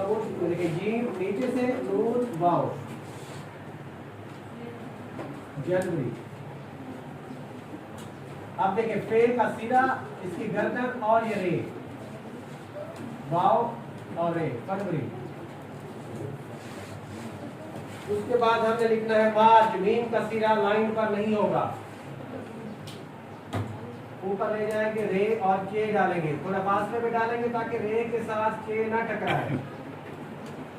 देखिए जीम नीचे से नून वाओ जनवरी। अब देखिए फे का सिरा, इसकी गर्दन और ये रे, वाओ और रे, फरवरी। उसके बाद हमें लिखना है मार्च। मीम का सिरा लाइन पर नहीं होगा, ऊपर ले जाएंगे रे और चे डालेंगे, थोड़ा फासले पे डालेंगे ताकि रे के साथ चे ना टकराए।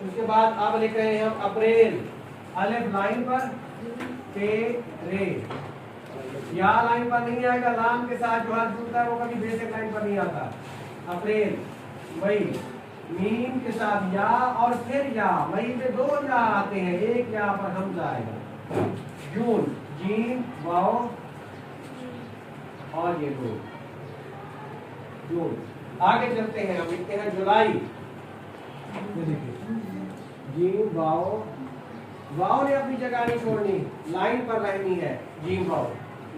उसके बाद अब लिख रहे हैं हम अप्रैल। अलिफ लाइन पर, पे रे, या लाइन पर नहीं आएगा, लाम के साथ जो हर्फ जुड़ता है वो कभी बेसिक लाइन पर नहीं आता। अप्रैल, मई, मीम के साथ या और फिर या, मई में दो या आते हैं, एक या पर हमजा आएगा। जून, जीम वाओ और ये दो, जून। आगे चलते हैं, हम लिखते हैं जुलाई। ये देखिए जीम वाओ, वाओ ने अपनी जगह नहीं छोड़नी, लाइन पर रहनी है। जीम वाओ,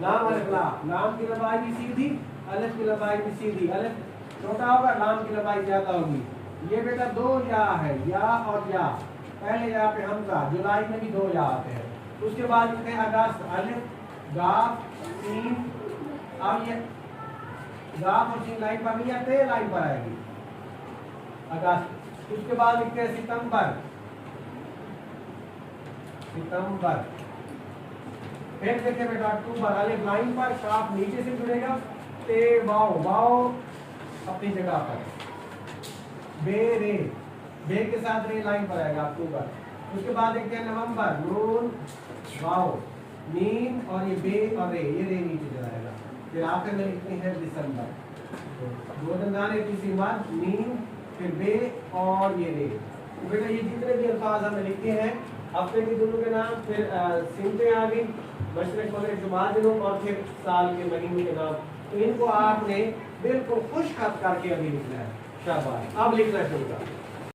लाम अलिफ लाम, लाम की लंबाई भी सीधी, अलिफ की लंबाई भी सीधी। अलिफ छोटा होगा, लाम की लंबाई ज्यादा होगी। ये बेटा दो या है, या और या, पहले या पे हमजा। जुलाई में भी दो या आते हैं। उसके बाद लिखते हैं अगस्त। अलिफ गाफ सीन, अब ये गाफ और सीन लाइन पर नहीं आते, लाइन पर आएगी अगस्त। उसके बाद लिखते हैं सितंबर, सितंबर। फिर देखिए बेटा अक्टूबर। अलिफ लाइन पर, काफ नीचे से जुड़ेगा, ते वाओ, वाओ अपनी जगह पर, बे रे, बे के साथ रे लाइन पर आएगा अक्टूबर। उसके बाद देखते हैं नवंबर। नून वाओ मीम और ये बे और रे, ये रे नीचे जाएगा। फिर आखिर में लिखते हैं दिसंबर। दो दंदाने तीसरी बार, मीम फिर बे और ये रे। तो बेटा ये जितने भी अल्फाज हमें लिखे हैं, हफ्ते के दिनों के नाम, फिर सिमतें आ गई, मशरक़ मगरिब जुमात दिनों, और फिर साल के महीनों के नाम। तो इनको आपने बिल्कुल खुश खत करके अभी लिखना है। शाबाश, अब लिखना शुरू करें।